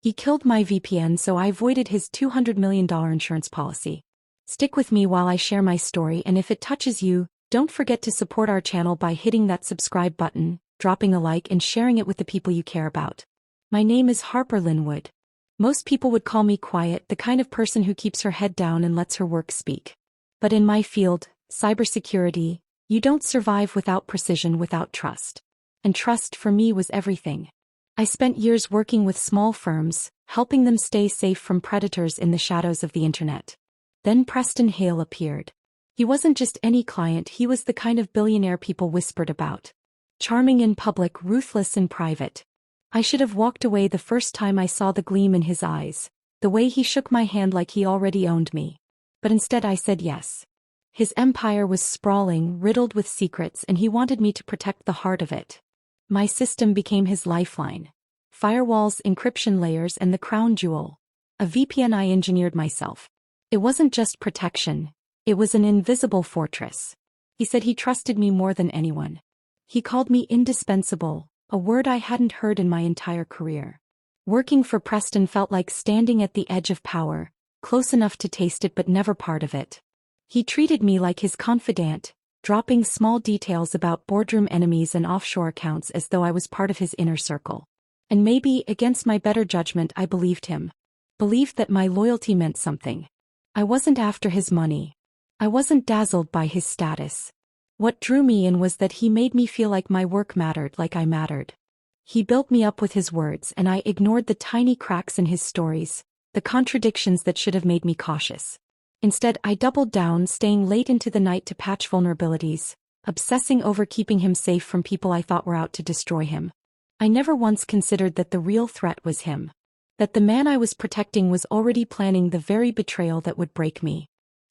He killed my VPN so I avoided his $200 million insurance policy. Stick with me while I share my story, and if it touches you, don't forget to support our channel by hitting that subscribe button, dropping a like and sharing it with the people you care about. My name is Harper Linwood. Most people would call me quiet, the kind of person who keeps her head down and lets her work speak. But in my field, cybersecurity, you don't survive without precision, without trust. And trust for me was everything. I spent years working with small firms, helping them stay safe from predators in the shadows of the internet. Then Preston Hale appeared. He wasn't just any client, he was the kind of billionaire people whispered about. Charming in public, ruthless in private. I should have walked away the first time I saw the gleam in his eyes, the way he shook my hand like he already owned me. But instead I said yes. His empire was sprawling, riddled with secrets, and he wanted me to protect the heart of it. My system became his lifeline. Firewalls, encryption layers, and the crown jewel. A VPN I engineered myself. It wasn't just protection, it was an invisible fortress. He said he trusted me more than anyone. He called me indispensable, a word I hadn't heard in my entire career. Working for Preston felt like standing at the edge of power, close enough to taste it but never part of it. He treated me like his confidant, dropping small details about boardroom enemies and offshore accounts as though I was part of his inner circle. And maybe, against my better judgment, I believed him. Believed that my loyalty meant something. I wasn't after his money. I wasn't dazzled by his status. What drew me in was that he made me feel like my work mattered, like I mattered. He built me up with his words, and I ignored the tiny cracks in his stories, the contradictions that should have made me cautious. Instead, I doubled down, staying late into the night to patch vulnerabilities, obsessing over keeping him safe from people I thought were out to destroy him. I never once considered that the real threat was him. That the man I was protecting was already planning the very betrayal that would break me.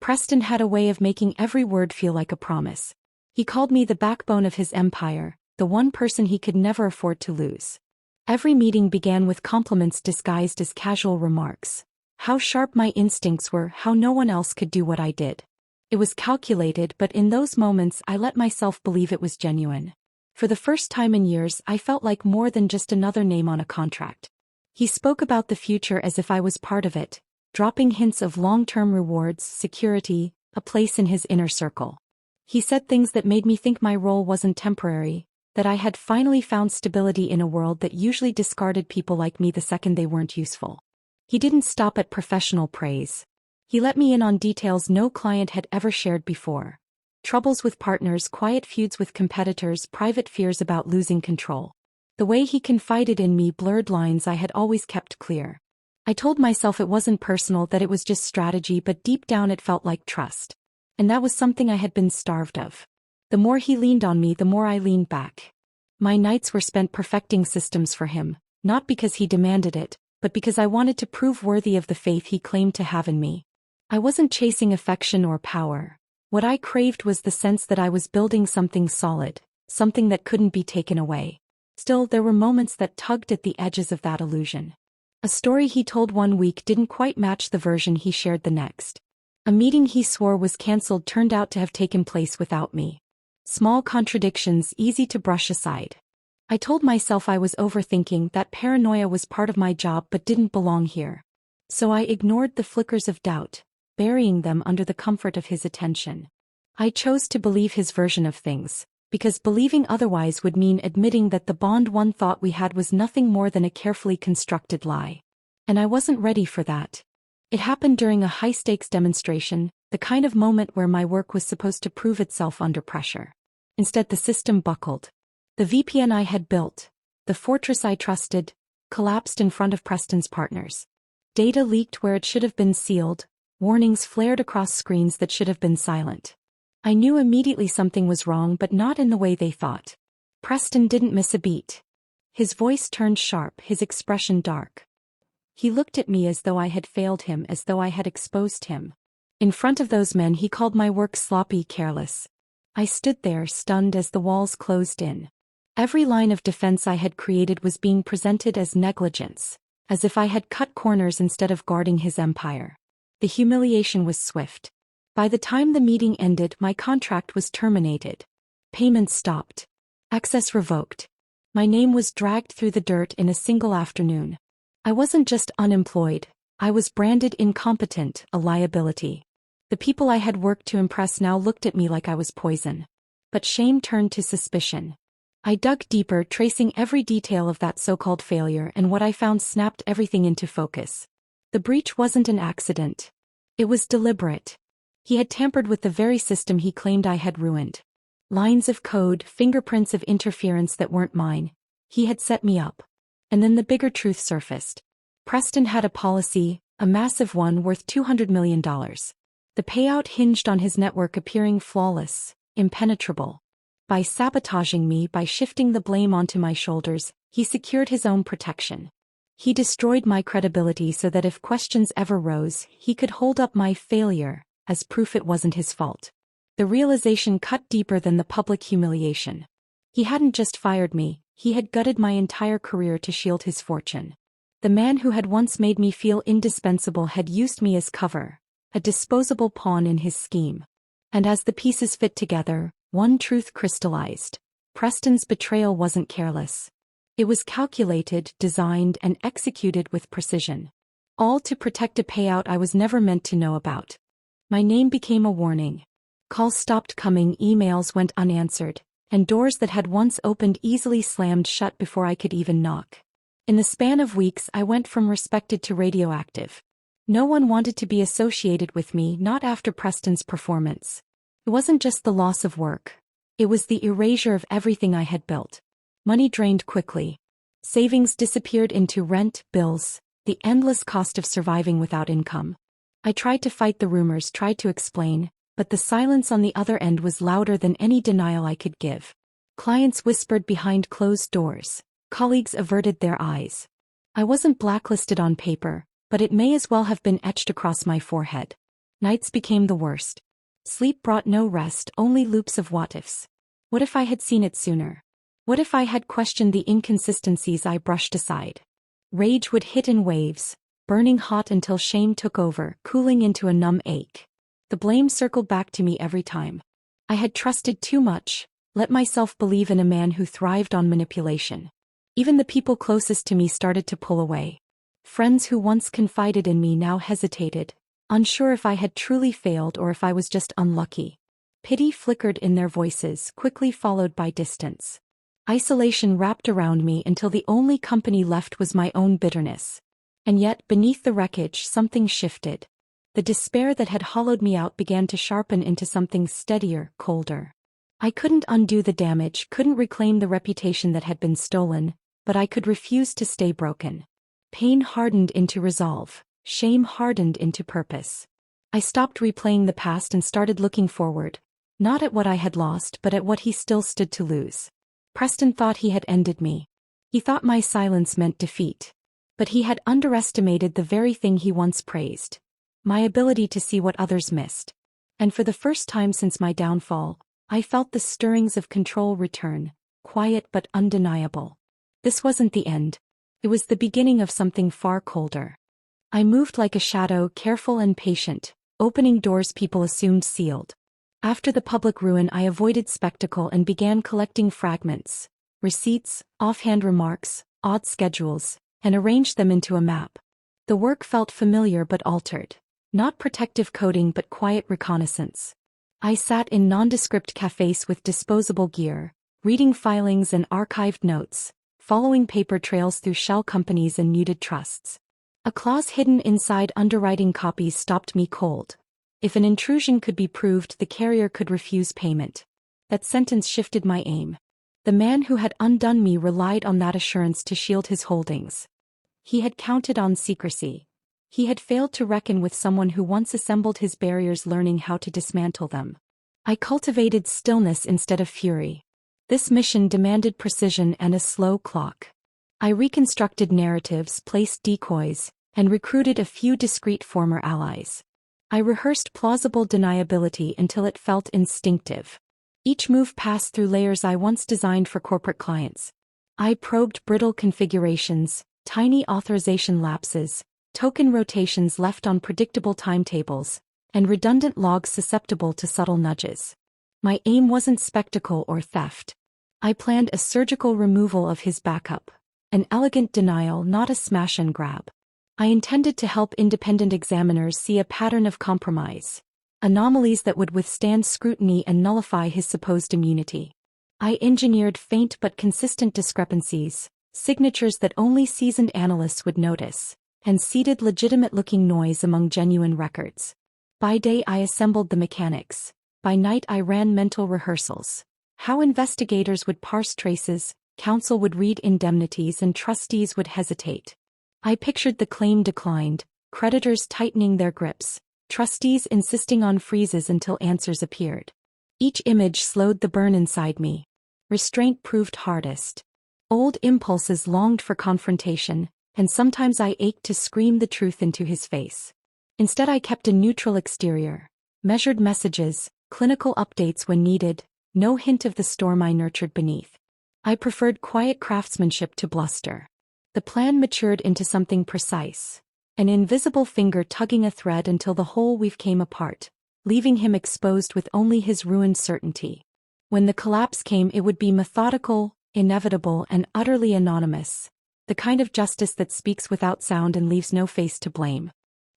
Preston had a way of making every word feel like a promise. He called me the backbone of his empire, the one person he could never afford to lose. Every meeting began with compliments disguised as casual remarks. How sharp my instincts were, how no one else could do what I did. It was calculated, but in those moments I let myself believe it was genuine. For the first time in years, I felt like more than just another name on a contract. He spoke about the future as if I was part of it, dropping hints of long-term rewards, security, a place in his inner circle. He said things that made me think my role wasn't temporary, that I had finally found stability in a world that usually discarded people like me the second they weren't useful. He didn't stop at professional praise. He let me in on details no client had ever shared before. Troubles with partners, quiet feuds with competitors, private fears about losing control. The way he confided in me blurred lines I had always kept clear. I told myself it wasn't personal, that it was just strategy, but deep down it felt like trust. And that was something I had been starved of. The more he leaned on me, the more I leaned back. My nights were spent perfecting systems for him, not because he demanded it, but because I wanted to prove worthy of the faith he claimed to have in me. I wasn't chasing affection or power. What I craved was the sense that I was building something solid, something that couldn't be taken away. Still, there were moments that tugged at the edges of that illusion. A story he told one week didn't quite match the version he shared the next. A meeting he swore was cancelled turned out to have taken place without me. Small contradictions, easy to brush aside. I told myself I was overthinking, that paranoia was part of my job but didn't belong here. So I ignored the flickers of doubt, burying them under the comfort of his attention. I chose to believe his version of things, because believing otherwise would mean admitting that the bond one thought we had was nothing more than a carefully constructed lie. And I wasn't ready for that. It happened during a high-stakes demonstration, the kind of moment where my work was supposed to prove itself under pressure. Instead, the system buckled. The VPN I had built, the fortress I trusted, collapsed in front of Preston's partners. Data leaked where it should have been sealed, warnings flared across screens that should have been silent. I knew immediately something was wrong, but not in the way they thought. Preston didn't miss a beat. His voice turned sharp, his expression dark. He looked at me as though I had failed him, as though I had exposed him. In front of those men he called my work sloppy, careless. I stood there, stunned as the walls closed in. Every line of defense I had created was being presented as negligence, as if I had cut corners instead of guarding his empire. The humiliation was swift. By the time the meeting ended, my contract was terminated. Payments stopped. Access revoked. My name was dragged through the dirt in a single afternoon. I wasn't just unemployed, I was branded incompetent, a liability. The people I had worked to impress now looked at me like I was poison. But shame turned to suspicion. I dug deeper, tracing every detail of that so-called failure, and what I found snapped everything into focus. The breach wasn't an accident. It was deliberate. He had tampered with the very system he claimed I had ruined. Lines of code, fingerprints of interference that weren't mine. He had set me up. And then the bigger truth surfaced. Preston had a policy, a massive one worth $200 million. The payout hinged on his network appearing flawless, impenetrable. By sabotaging me, by shifting the blame onto my shoulders, he secured his own protection. He destroyed my credibility so that if questions ever rose, he could hold up my failure as proof it wasn't his fault. The realization cut deeper than the public humiliation. He hadn't just fired me, he had gutted my entire career to shield his fortune. The man who had once made me feel indispensable had used me as cover, a disposable pawn in his scheme. And as the pieces fit together, one truth crystallized. Preston's betrayal wasn't careless. It was calculated, designed, and executed with precision. All to protect a payout I was never meant to know about. My name became a warning. Calls stopped coming, emails went unanswered, and doors that had once opened easily slammed shut before I could even knock. In the span of weeks, I went from respected to radioactive. No one wanted to be associated with me, not after Preston's performance. It wasn't just the loss of work. It was the erasure of everything I had built. Money drained quickly. Savings disappeared into rent, bills, the endless cost of surviving without income. I tried to fight the rumors, tried to explain, but the silence on the other end was louder than any denial I could give. Clients whispered behind closed doors. Colleagues averted their eyes. I wasn't blacklisted on paper, but it may as well have been etched across my forehead. Nights became the worst. Sleep brought no rest, only loops of what-ifs. What if I had seen it sooner? What if I had questioned the inconsistencies I brushed aside? Rage would hit in waves, burning hot until shame took over, cooling into a numb ache. The blame circled back to me every time. I had trusted too much, let myself believe in a man who thrived on manipulation. Even the people closest to me started to pull away. Friends who once confided in me now hesitated, unsure if I had truly failed or if I was just unlucky. Pity flickered in their voices, quickly followed by distance. Isolation wrapped around me until the only company left was my own bitterness. And yet, beneath the wreckage, something shifted. The despair that had hollowed me out began to sharpen into something steadier, colder. I couldn't undo the damage, couldn't reclaim the reputation that had been stolen, but I could refuse to stay broken. Pain hardened into resolve, shame hardened into purpose. I stopped replaying the past and started looking forward, not at what I had lost but at what he still stood to lose. Preston thought he had ended me. He thought my silence meant defeat. But he had underestimated the very thing he once praised. My ability to see what others missed. And for the first time since my downfall, I felt the stirrings of control return, quiet but undeniable. This wasn't the end. It was the beginning of something far colder. I moved like a shadow, careful and patient, opening doors people assumed sealed. After the public ruin, I avoided spectacle and began collecting fragments, receipts, offhand remarks, odd schedules, and arranged them into a map. The work felt familiar but altered. Not protective coding but quiet reconnaissance. I sat in nondescript cafes with disposable gear, reading filings and archived notes, following paper trails through shell companies and muted trusts. A clause hidden inside underwriting copies stopped me cold. If an intrusion could be proved, the carrier could refuse payment. That sentence shifted my aim. The man who had undone me relied on that assurance to shield his holdings. He had counted on secrecy. He had failed to reckon with someone who once assembled his barriers, learning how to dismantle them. I cultivated stillness instead of fury. This mission demanded precision and a slow clock. I reconstructed narratives, placed decoys, and recruited a few discreet former allies. I rehearsed plausible deniability until it felt instinctive. Each move passed through layers I once designed for corporate clients. I probed brittle configurations, tiny authorization lapses, token rotations left on predictable timetables, and redundant logs susceptible to subtle nudges. My aim wasn't spectacle or theft. I planned a surgical removal of his backup. An elegant denial, not a smash and grab. I intended to help independent examiners see a pattern of compromise. Anomalies that would withstand scrutiny and nullify his supposed immunity. I engineered faint but consistent discrepancies, signatures that only seasoned analysts would notice, and seeded legitimate-looking noise among genuine records. By day I assembled the mechanics. By night I ran mental rehearsals. How investigators would parse traces, counsel would read indemnities, and trustees would hesitate. I pictured the claim declined, creditors tightening their grips, trustees insisting on freezes until answers appeared. Each image slowed the burn inside me. Restraint proved hardest. Old impulses longed for confrontation, and sometimes I ached to scream the truth into his face. Instead I kept a neutral exterior. Measured messages, clinical updates when needed, no hint of the storm I nurtured beneath. I preferred quiet craftsmanship to bluster. The plan matured into something precise. An invisible finger tugging a thread until the whole weave came apart, leaving him exposed with only his ruined certainty. When the collapse came, it would be methodical, inevitable, and utterly anonymous. The kind of justice that speaks without sound and leaves no face to blame.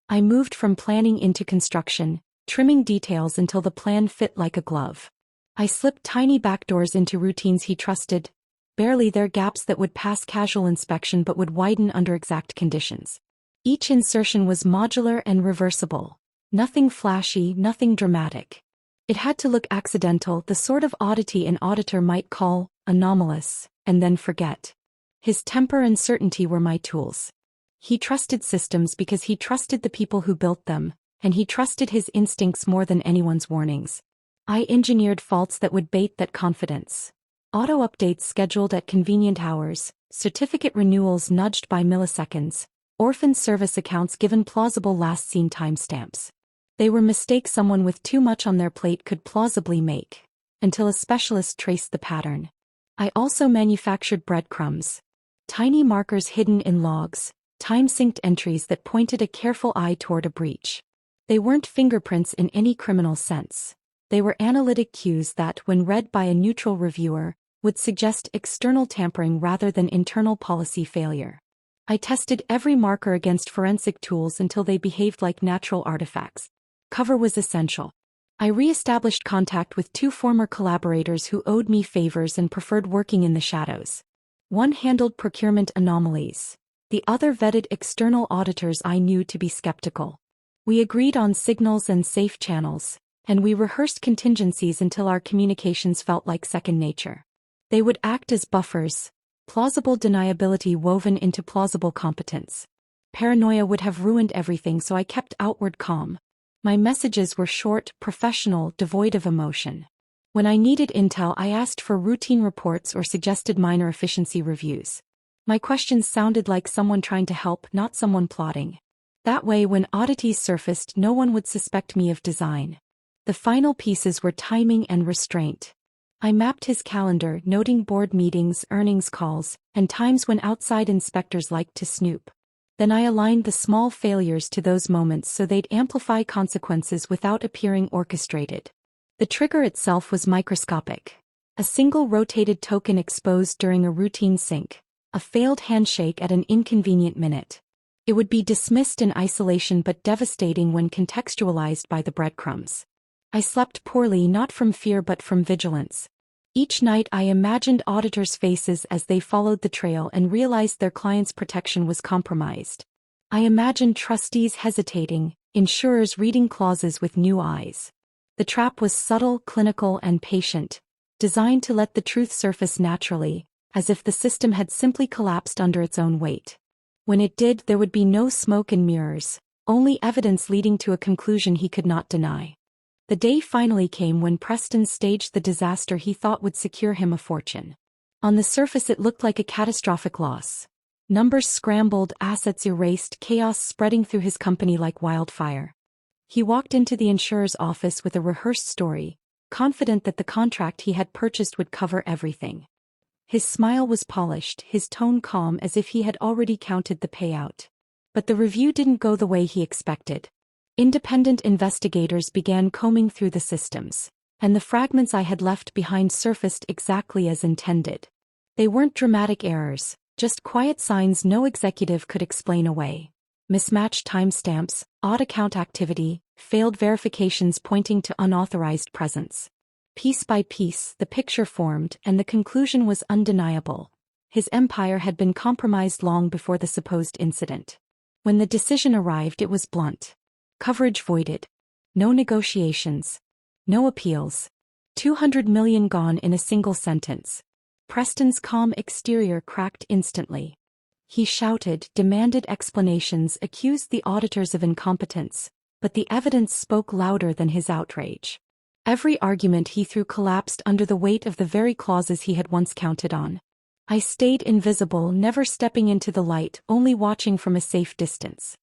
I moved from planning into construction, trimming details until the plan fit like a glove. I slipped tiny backdoors into routines he trusted, barely there, gaps that would pass casual inspection but would widen under exact conditions. Each insertion was modular and reversible. Nothing flashy, nothing dramatic. It had to look accidental, the sort of oddity an auditor might call anomalous, and then forget. His temper and certainty were my tools. He trusted systems because he trusted the people who built them, and he trusted his instincts more than anyone's warnings. I engineered faults that would bait that confidence. Auto updates scheduled at convenient hours, certificate renewals nudged by milliseconds, orphan service accounts given plausible last-seen timestamps. They were mistakes someone with too much on their plate could plausibly make, until a specialist traced the pattern. I also manufactured breadcrumbs. Tiny markers hidden in logs, time-synced entries that pointed a careful eye toward a breach. They weren't fingerprints in any criminal sense. They were analytic cues that, when read by a neutral reviewer, would suggest external tampering rather than internal policy failure. I tested every marker against forensic tools until they behaved like natural artifacts. Cover was essential. I re-established contact with 2 former collaborators who owed me favors and preferred working in the shadows. One handled procurement anomalies. The other vetted external auditors I knew to be skeptical. We agreed on signals and safe channels, and we rehearsed contingencies until our communications felt like second nature. They would act as buffers. Plausible deniability woven into plausible competence. Paranoia would have ruined everything, so I kept outward calm. My messages were short, professional, devoid of emotion. When I needed intel, I asked for routine reports or suggested minor efficiency reviews. My questions sounded like someone trying to help, not someone plotting. That way, when oddities surfaced, no one would suspect me of design. The final pieces were timing and restraint. I mapped his calendar, noting board meetings, earnings calls, and times when outside inspectors liked to snoop. Then I aligned the small failures to those moments so they'd amplify consequences without appearing orchestrated. The trigger itself was microscopic. A single rotated token exposed during a routine sync, a failed handshake at an inconvenient minute. It would be dismissed in isolation but devastating when contextualized by the breadcrumbs. I slept poorly, not from fear but from vigilance. Each night I imagined auditors' faces as they followed the trail and realized their clients' protection was compromised. I imagined trustees hesitating, insurers reading clauses with new eyes. The trap was subtle, clinical, and patient, designed to let the truth surface naturally, as if the system had simply collapsed under its own weight. When it did, there would be no smoke and mirrors, only evidence leading to a conclusion he could not deny. The day finally came when Preston staged the disaster he thought would secure him a fortune. On the surface it looked like a catastrophic loss. Numbers scrambled, assets erased, chaos spreading through his company like wildfire. He walked into the insurer's office with a rehearsed story, confident that the contract he had purchased would cover everything. His smile was polished, his tone calm, as if he had already counted the payout. But the review didn't go the way he expected. Independent investigators began combing through the systems, and the fragments I had left behind surfaced exactly as intended. They weren't dramatic errors, Just quiet signs no executive could explain away. Mismatched timestamps, odd account activity, failed verifications pointing to unauthorized presence. Piece by piece, the picture formed, and the conclusion was undeniable. His empire had been compromised long before the supposed incident. When the decision arrived, it was blunt. Coverage voided. No negotiations. No appeals. 200 million gone in a single sentence. Preston's calm exterior cracked instantly. He shouted, demanded explanations, accused the auditors of incompetence, but the evidence spoke louder than his outrage. Every argument he threw collapsed under the weight of the very clauses he had once counted on. I stayed invisible, never stepping into the light, only watching from a safe distance.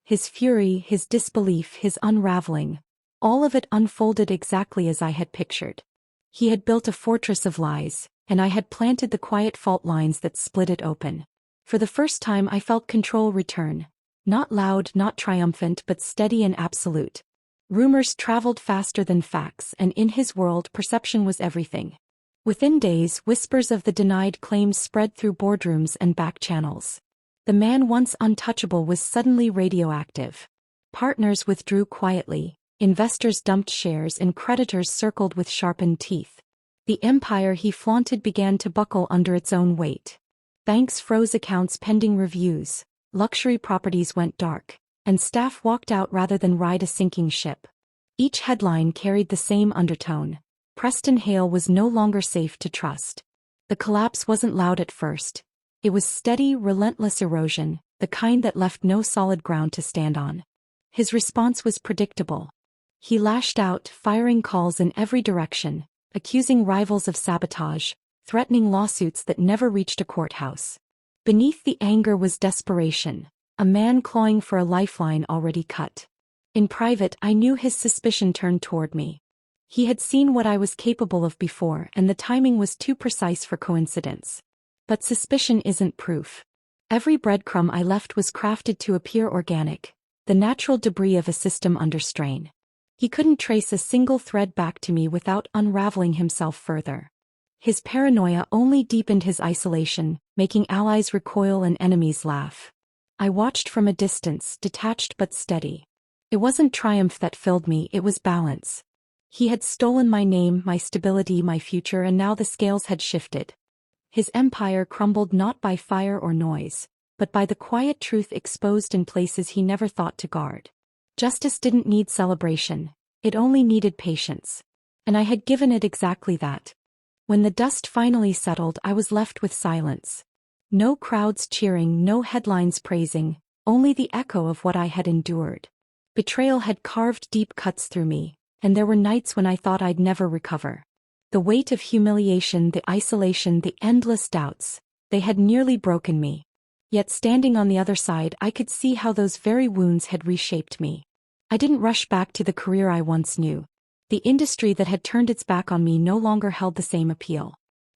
His fury, his disbelief, his unraveling, all of it unfolded exactly as I had pictured. He had built a fortress of lies, and I had planted the quiet fault lines that split it open. For the first time I felt control return. Not loud, not triumphant, but steady and absolute. Rumors traveled faster than facts, and in his world perception was everything. Within days, whispers of the denied claims spread through boardrooms and back channels. The man once untouchable was suddenly radioactive. Partners withdrew quietly, investors dumped shares, and creditors circled with sharpened teeth. The empire he flaunted began to buckle under its own weight. Banks froze accounts pending reviews, luxury properties went dark, and staff walked out rather than ride a sinking ship. Each headline carried the same undertone. Preston Hale was no longer safe to trust. The collapse wasn't loud at first. It was steady, relentless erosion, the kind that left no solid ground to stand on. His response was predictable. He lashed out, firing calls in every direction, accusing rivals of sabotage, threatening lawsuits that never reached a courthouse. Beneath the anger was desperation, a man clawing for a lifeline already cut. In private, I knew his suspicion turned toward me. He had seen what I was capable of before, and the timing was too precise for coincidence. But suspicion isn't proof. Every breadcrumb I left was crafted to appear organic, the natural debris of a system under strain. He couldn't trace a single thread back to me without unraveling himself further. His paranoia only deepened his isolation, making allies recoil and enemies laugh. I watched from a distance, detached but steady. It wasn't triumph that filled me, it was balance. He had stolen my name, my stability, my future, and now the scales had shifted. His empire crumbled not by fire or noise, but by the quiet truth exposed in places he never thought to guard. Justice didn't need celebration, it only needed patience. And I had given it exactly that. When the dust finally settled, I was left with silence. No crowds cheering, no headlines praising, only the echo of what I had endured. Betrayal had carved deep cuts through me, and there were nights when I thought I'd never recover. The weight of humiliation, the isolation, the endless doubts, they had nearly broken me. Yet standing on the other side, I could see how those very wounds had reshaped me. I didn't rush back to the career I once knew. The industry that had turned its back on me no longer held the same appeal.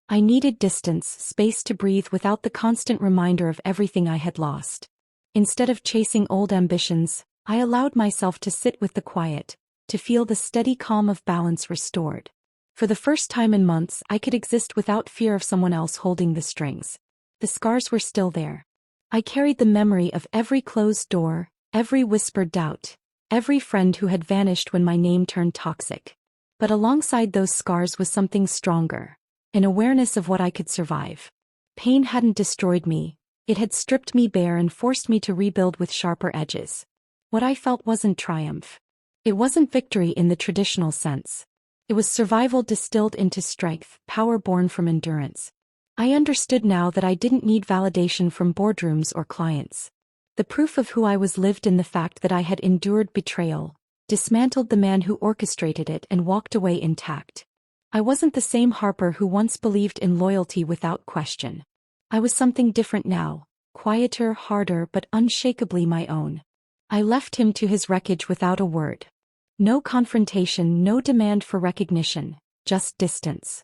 I needed distance, space to breathe without the constant reminder of everything I had lost. Instead of chasing old ambitions, I allowed myself to sit with the quiet, to feel the steady calm of balance restored. For the first time in months, I could exist without fear of someone else holding the strings. The scars were still there. I carried the memory of every closed door, every whispered doubt, every friend who had vanished when my name turned toxic. But alongside those scars was something stronger, an awareness of what I could survive. Pain hadn't destroyed me, it had stripped me bare and forced me to rebuild with sharper edges. What I felt wasn't triumph. It wasn't victory in the traditional sense. It was survival distilled into strength, power born from endurance. I understood now that I didn't need validation from boardrooms or clients. The proof of who I was lived in the fact that I had endured betrayal, dismantled the man who orchestrated it, and walked away intact. I wasn't the same Harper who once believed in loyalty without question. I was something different now, quieter, harder, but unshakably my own. I left him to his wreckage without a word. No confrontation, no demand for recognition, just distance.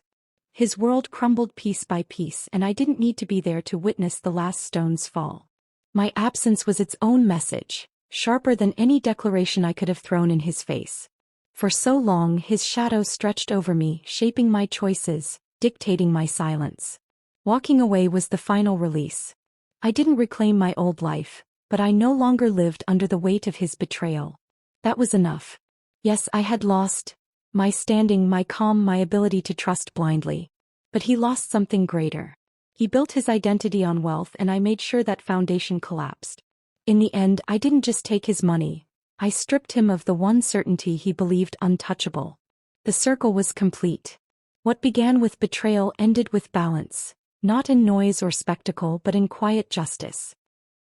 His world crumbled piece by piece, and I didn't need to be there to witness the last stones fall. My absence was its own message, sharper than any declaration I could have thrown in his face. For so long, his shadow stretched over me, shaping my choices, dictating my silence. Walking away was the final release. I didn't reclaim my old life, but I no longer lived under the weight of his betrayal. That was enough. Yes, I had lost my standing, my calm, my ability to trust blindly. But he lost something greater. He built his identity on wealth, and I made sure that foundation collapsed. In the end, I didn't just take his money. I stripped him of the one certainty he believed untouchable. The circle was complete. What began with betrayal ended with balance, not in noise or spectacle but in quiet justice.